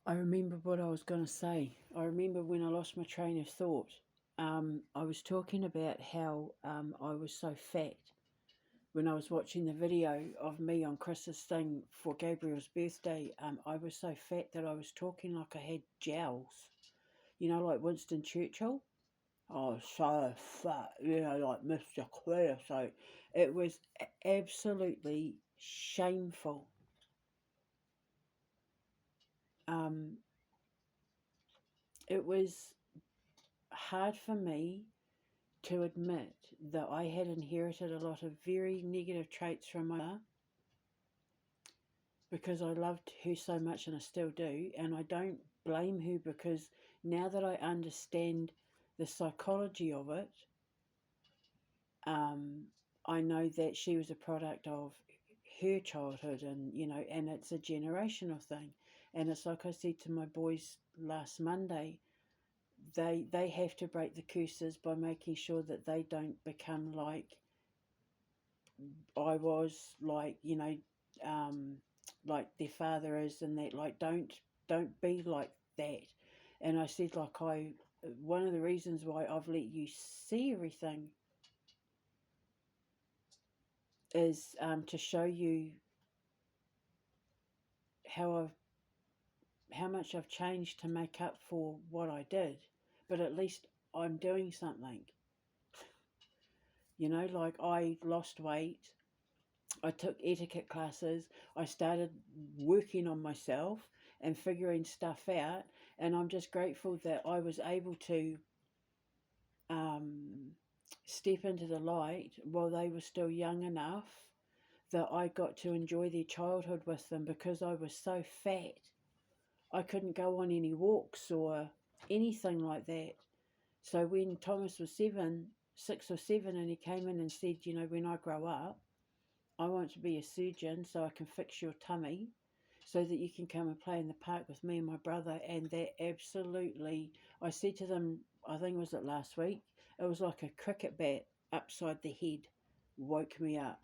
I remember what I was going to say. I remember when I lost my train of thought. I was talking about how I was so fat when I was watching the video of me on Chris's thing for Gabriel's birthday. I was so fat that I was talking like I had jowls. You know, like Winston Churchill. I was so fat, like Mr. Clear. So it was absolutely shameful. Um, it was hard for me to admit that I had inherited a lot of very negative traits from my mother because I loved her so much and I still do. And I don't blame her because now that I understand the psychology of it, um, I know that she was a product of her childhood and, and it's a generational thing. And it's like I said to my boys last Monday, they have to break the curses by making sure that they don't become like I was, um, like their father is, and that like don't be like that. And I said like I one of the reasons why I've let you see everything is to show you how how much I've changed to make up for what I did. But at least I'm doing something. Like I lost weight. I took etiquette classes. I started working on myself and figuring stuff out. And I'm just grateful that I was able to um, step into the light while they were still young enough that I got to enjoy their childhood with them because I was so fat. I couldn't go on any walks or anything like that. So when Thomas was 6 or 7, and he came in and said, when I grow up, I want to be a surgeon so I can fix your tummy so that you can come and play in the park with me and my brother. And that absolutely, I said to them, I think was it last week, it was like a cricket bat upside the head woke me up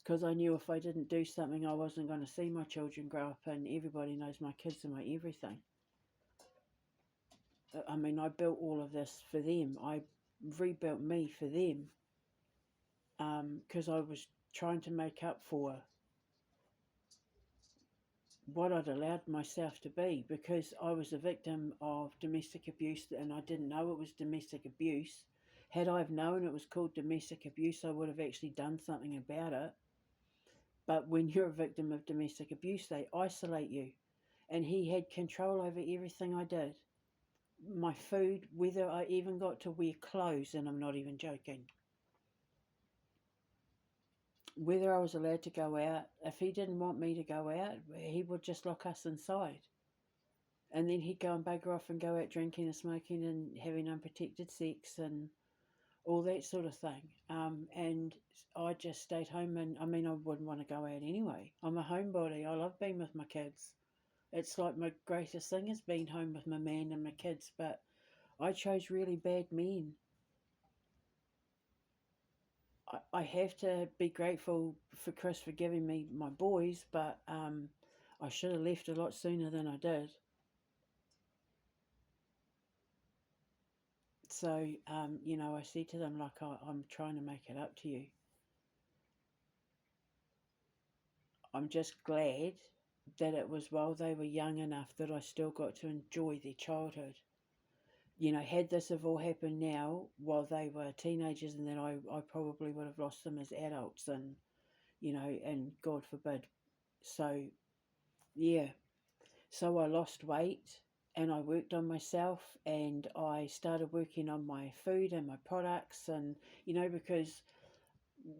because I knew if I didn't do something, I wasn't going to see my children grow up. And everybody knows my kids are my everything. I mean, I built all of this for them. I rebuilt me for them because I was trying to make up for what I'd allowed myself to be because I was a victim of domestic abuse and I didn't know it was domestic abuse. Had I have known it was called domestic abuse, I would have actually done something about it. But when you're a victim of domestic abuse, they isolate you. And he had control over everything I did. My food, whether I even got to wear clothes, and I'm not even joking. Whether I was allowed to go out, if he didn't want me to go out, he would just lock us inside. And then he'd go and bugger off and go out drinking and smoking and having unprotected sex and all that sort of thing. And I just stayed home and I mean, I wouldn't want to go out anyway. I'm a homebody. I love being with my kids. It's like my greatest thing is being home with my man and my kids, but I chose really bad men. I have to be grateful for Chris for giving me my boys, but I should have left a lot sooner than I did. So, I said to them, like, I'm trying to make it up to you. I'm just glad that it was while they were young enough that I still got to enjoy their childhood. Had this have all happened now while they were teenagers, and then I probably would have lost them as adults, and, and God forbid. So, yeah. So I lost weight and I worked on myself and I started working on my food and my products, and, because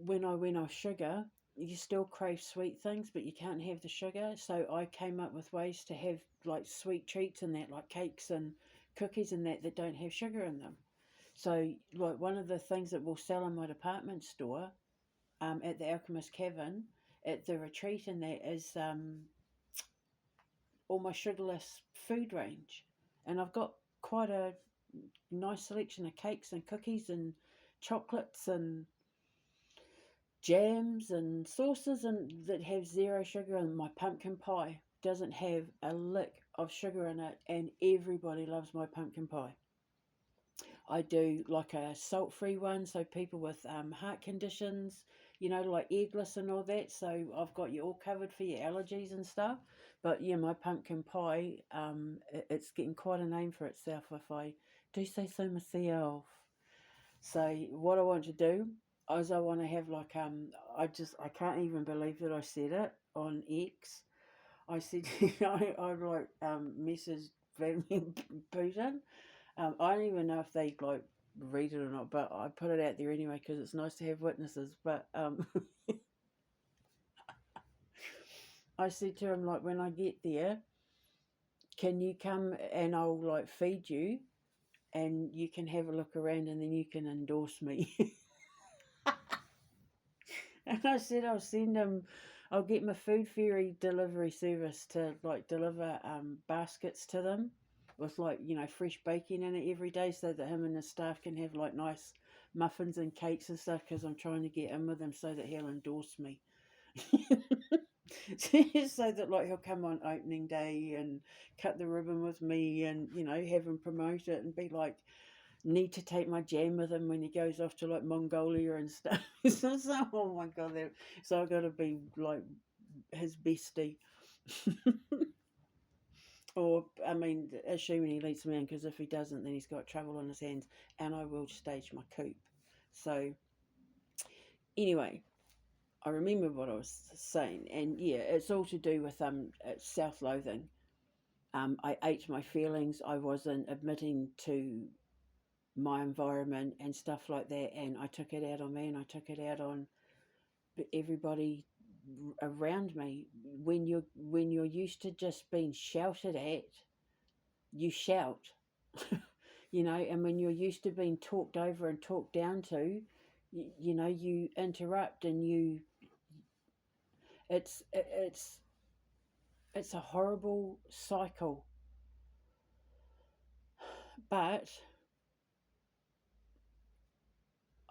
when I went off sugar, you still crave sweet things, but you can't have the sugar. So I came up with ways to have like sweet treats and that, like cakes and cookies and that don't have sugar in them. So like one of the things that we'll sell in my department store at the Alchemist Cavern at the retreat and that is all my sugarless food range. And I've got quite a nice selection of cakes and cookies and chocolates and jams and sauces and that have zero sugar, and my pumpkin pie doesn't have a lick of sugar in it, and everybody loves my pumpkin pie. I do like a salt free one, so people with heart conditions, like eggless and all that. So I've got you all covered for your allergies and stuff. But yeah, my pumpkin pie, it's getting quite a name for itself, if I do say so myself. So what I want to do is I want to have like I can't even believe that I said it on X. I said I like Mrs. Vladimir Putin. I don't even know if they like read it or not, but I put it out there anyway because it's nice to have witnesses. But I said to him, like, when I get there, can you come and I'll like feed you, and you can have a look around, and then you can endorse me. And I said I'll send him. I'll get my food fairy delivery service to like deliver baskets to them with like fresh baking in it every day, so that him and his staff can have like nice muffins and cakes and stuff. Because I'm trying to get in with him so that he'll endorse me. So that like he'll come on opening day and cut the ribbon with me, and have him promote it and be like, need to take my jam with him when he goes off to like Mongolia and stuff. So oh my god, so I've got to be like his bestie. Or I mean, assuming he lets me in, because if he doesn't, then he's got trouble on his hands, and I will stage my coup. So anyway, I remember what I was saying, and yeah, it's all to do with self-loathing. I ate my feelings. I wasn't admitting to my environment and stuff like that, and I took it out on me, and I took it out on everybody around me. When you're used to just being shouted at, you shout. And when you're used to being talked over and talked down to, you interrupt, and it's a horrible cycle. But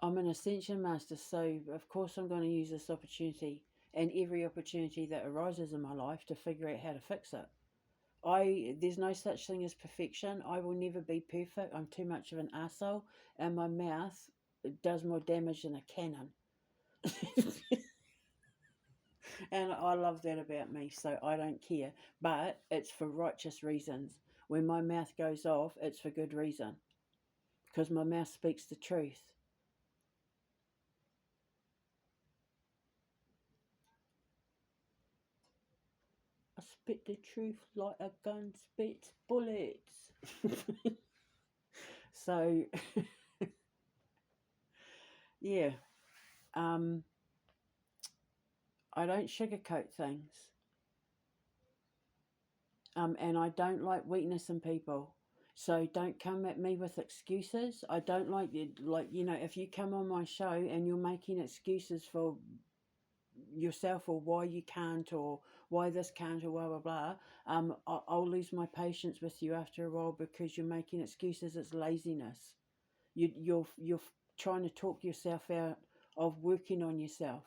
I'm an ascension master, so of course I'm going to use this opportunity and every opportunity that arises in my life to figure out how to fix it. There's no such thing as perfection. I will never be perfect. I'm too much of an arsehole, and my mouth does more damage than a cannon. And I love that about me, so I don't care. But it's for righteous reasons. When my mouth goes off, it's for good reason, because my mouth speaks the truth. I spit the truth like a gun spits bullets. So, yeah, um, I don't sugarcoat things. And I don't like weakness in people. So don't come at me with excuses. I don't like you, if you come on my show and you're making excuses for yourself, or why you can't, or why this can't, or blah blah blah. I'll lose my patience with you after a while, because you're making excuses. It's laziness. You're trying to talk yourself out of working on yourself.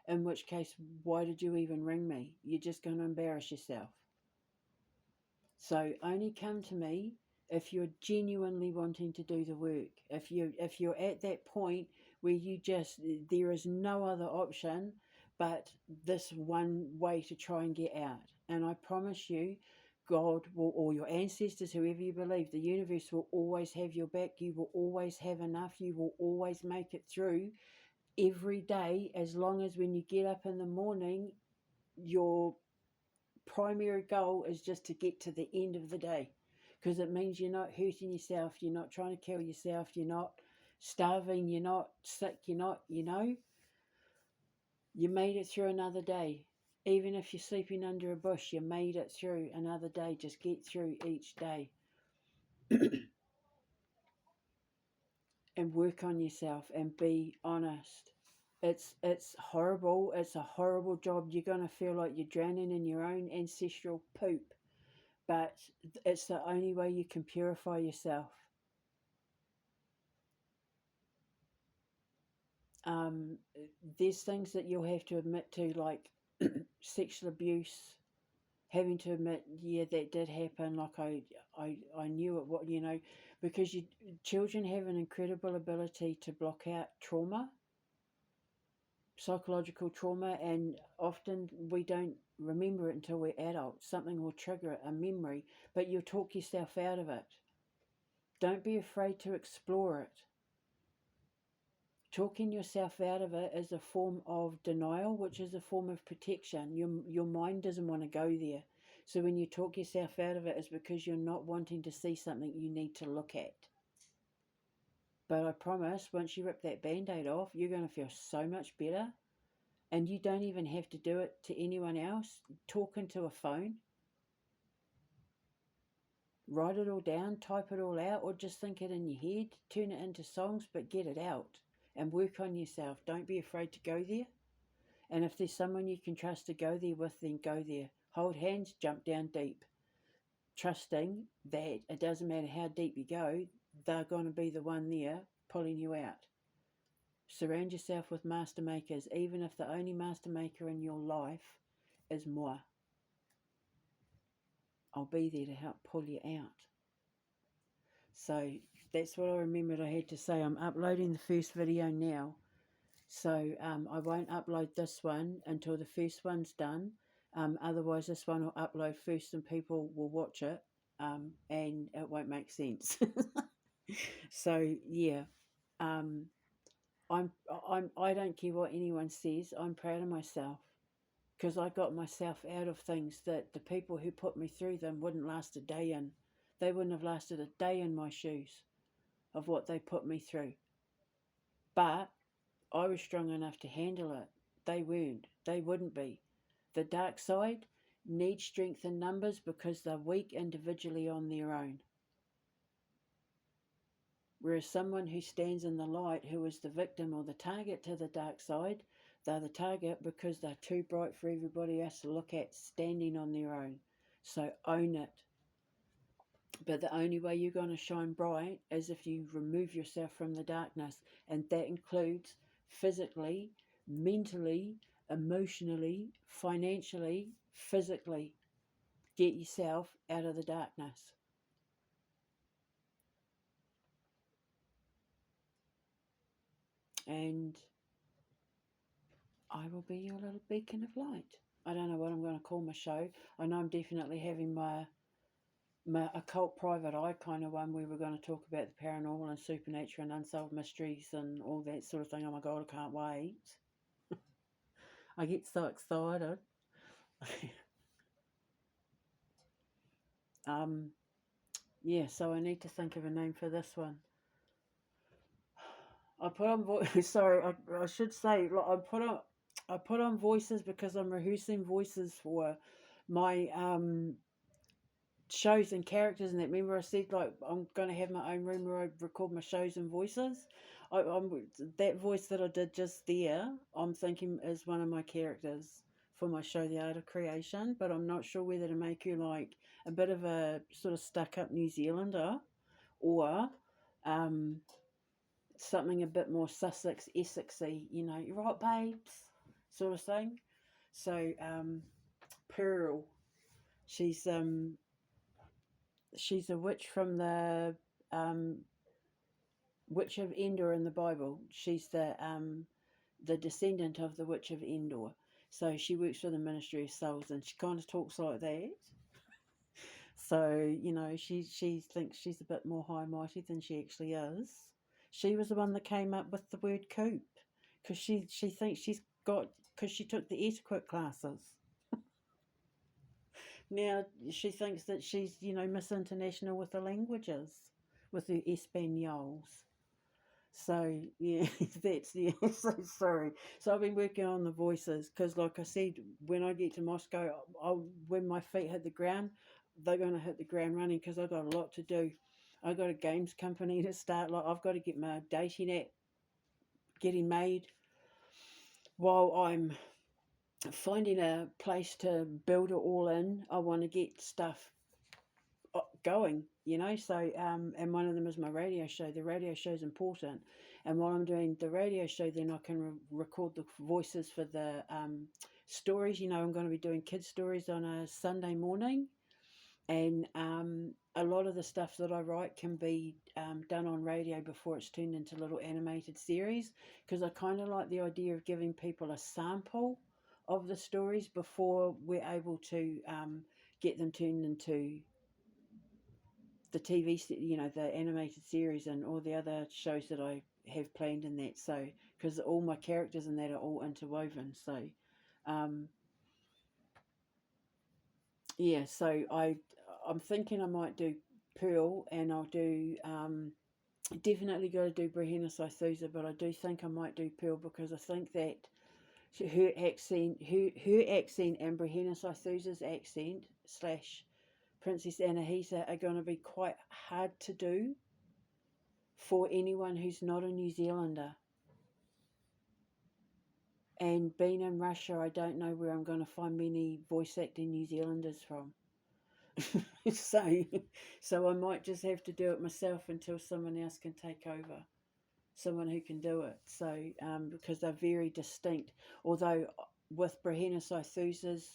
In which case, why did you even ring me? You're just going to embarrass yourself. So only come to me if you're genuinely wanting to do the work. If you're at that point where there is no other option but this one way to try and get out. And I promise you, God will, or your ancestors, whoever you believe, the universe will always have your back. You will always have enough. You will always make it through every day, as long as when you get up in the morning, your primary goal is just to get to the end of the day, because it means you're not hurting yourself, you're not trying to kill yourself, you're not starving, you're not sick, you're not, you made it through another day. Even if you're sleeping under a bush, you made it through another day. Just get through each day. And work on yourself and be honest. It's horrible. It's a horrible job. You're going to feel like you're drowning in your own ancestral poop, but it's the only way you can purify yourself. Um, there's things that you'll have to admit to, like sexual abuse, having to admit, yeah, that did happen. Like I knew it. What because children have an incredible ability to block out trauma, psychological trauma, and often we don't remember it until we're adults. Something will trigger a memory, but you'll talk yourself out of it. Don't be afraid to explore it. Talking yourself out of it is a form of denial, which is a form of protection. Your mind doesn't want to go there. So when you talk yourself out of it, it's because you're not wanting to see something you need to look at. But I promise, once you rip that band-aid off, you're going to feel so much better. And you don't even have to do it to anyone else. Talk into a phone. Write it all down, type it all out, or just think it in your head. Turn it into songs, but get it out. And work on yourself. Don't be afraid to go there. And if there's someone you can trust to go there with, then go there. Hold hands, jump down deep. Trusting that it doesn't matter how deep you go, they're going to be the one there pulling you out. Surround yourself with master makers, even if the only master maker in your life is moi. I'll be there to help pull you out. So that's what I remembered I had to say. I'm uploading the first video now. So I won't upload this one until the first one's done. Otherwise, this one will upload first and people will watch it, and it won't make sense. So yeah, um, I don't care what anyone says. I'm proud of myself because I got myself out of things that the people who put me through them wouldn't last a day in. They wouldn't have lasted a day in my shoes of what they put me through. But I was strong enough to handle it. They weren't. They wouldn't be. The dark side needs strength in numbers because they're weak individually on their own. Whereas someone who stands in the light, who is the victim or the target to the dark side, they're the target because they're too bright for everybody else to look at standing on their own. So own it. But the only way you're going to shine bright is if you remove yourself from the darkness. And that includes physically, mentally, emotionally, financially, physically. Get yourself out of the darkness. And I will be your little beacon of light. I don't know what I'm going to call my show. I know I'm definitely having my occult private eye kind of one where we're going to talk about the paranormal and supernatural and unsolved mysteries and all that sort of thing. Oh my God, I can't wait. I get so excited. um, yeah, so I need to think of a name for this one. I put on sorry, I should say like, I put on voices because I'm rehearsing voices for my shows and characters and that. Remember I said like I'm going to have my own room where I record my shows and voices. I'm that voice that I did just there, I'm thinking is one of my characters for my show The Art of Creation, but I'm not sure whether to make you like a bit of a sort of stuck up New Zealander or um, something a bit more Sussex Essexy, you're right babes sort of thing. So Pearl, she's she's a witch from the um, Witch of Endor in the Bible. She's the descendant of the Witch of Endor. So she works for the Ministry of Souls, and she kind of talks like that. So she thinks she's a bit more high mighty than she actually is. She was the one that came up with the word coop because she thinks she's got because she took the etiquette classes. Now she thinks that she's Miss International with the languages, with the Espanols. So yeah, that's yeah. So sorry. So I've been working on the voices because, like I said, when I get to Moscow, when my feet hit the ground, they're going to hit the ground running because I've got a lot to do. I've got a games company to start. Like I've got to get my dating app getting made while I'm finding a place to build it all in. I want to get stuff going, you know. So and one of them is my radio show. The radio show is important, and while I'm doing the radio show, then I can record the voices for the stories. You know, I'm going to be doing kids stories on a Sunday morning, and a lot of the stuff that I write can be done on radio before it's turned into little animated series, because I kind of like the idea of giving people a sample of the stories before we're able to get them turned into the TV, you know, the animated series and all the other shows that I have planned in that. So, because all my characters in that are all interwoven. So, um, yeah. So I'm thinking I might do Pearl, and I'll do definitely got to do Brahena Sithusa, but I do think I might do Pearl because I think that her accent and Brahena Sithusa's accent slash Princess Anahita are going to be quite hard to do for anyone who's not a New Zealander. And being in Russia, I don't know where I'm going to find many voice acting New Zealanders from. so I might just have to do it myself until someone else can take over, someone who can do it. So because they're very distinct. Although with Brahena Sithusa's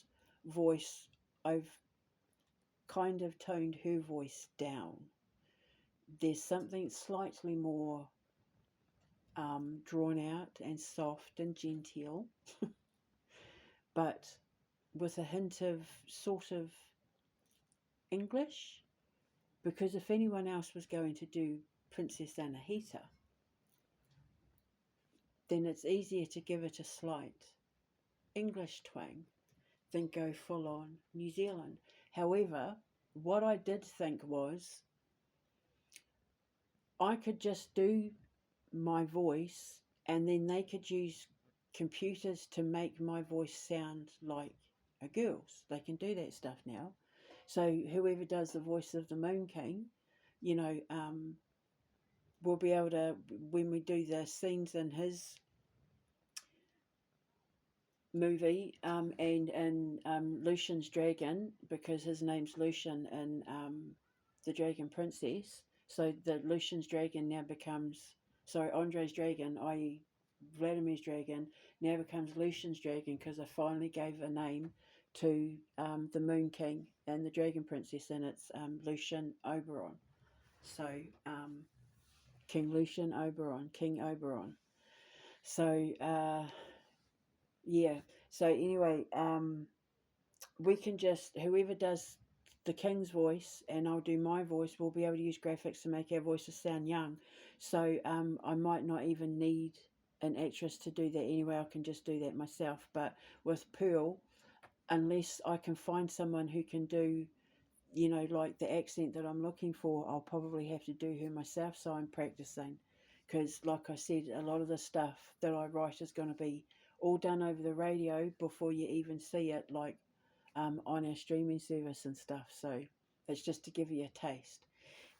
voice, I've kind of toned her voice down. There's something slightly more drawn out and soft and genteel, but with a hint of sort of English. Because if anyone else was going to do Princess Anahita, then it's easier to give it a slight English twang than go full on New Zealand. However, what I did think was I could just do my voice and then they could use computers to make my voice sound like a girl's. They can do that stuff now. So whoever does the voice of the Moon King, you know, will be able to, when we do the scenes in his movie and Lucian's Dragon, because his name's Lucian in The Dragon Princess, so the Lucian's Dragon now becomes, sorry, Andre's Dragon, i.e. Vladimir's Dragon, now becomes Lucian's Dragon because I finally gave a name to the Moon King and the Dragon Princess, and it's Lucian Oberon. So King Lucian Oberon, King Oberon. So yeah. So anyway, we can just, whoever does the king's voice and I'll do my voice, we'll be able to use graphics to make our voices sound young. So I might not even need an actress to do that anyway. I can just do that myself. But with Pearl, unless I can find someone who can do, you know, like the accent that I'm looking for, I'll probably have to do her myself. So I'm practicing, because like I said, a lot of the stuff that I write is going to be all done over the radio before you even see it, like on our streaming service and stuff. So it's just to give you a taste.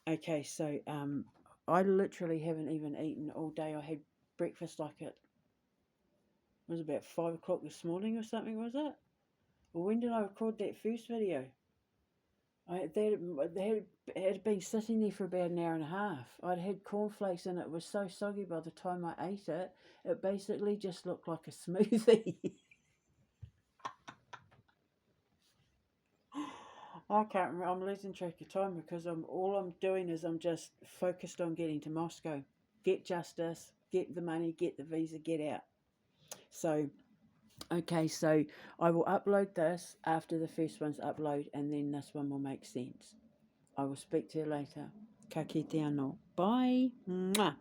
Okay, so I literally haven't even eaten all day. I had breakfast like it was about 5 o'clock this morning or something, was it? Well, when did I record that first video? They had been sitting there for about an hour and a half. I'd had cornflakes and it was so soggy by the time I ate it, it basically just looked like a smoothie. I can't remember. I'm losing track of time because all I'm doing is I'm just focused on getting to Moscow, get justice, get the money, get the visa, get out. So, okay, so I will upload this after the first one's upload, and then this one will make sense. I will speak to you later. Ka kite anō. Bye. Mwah.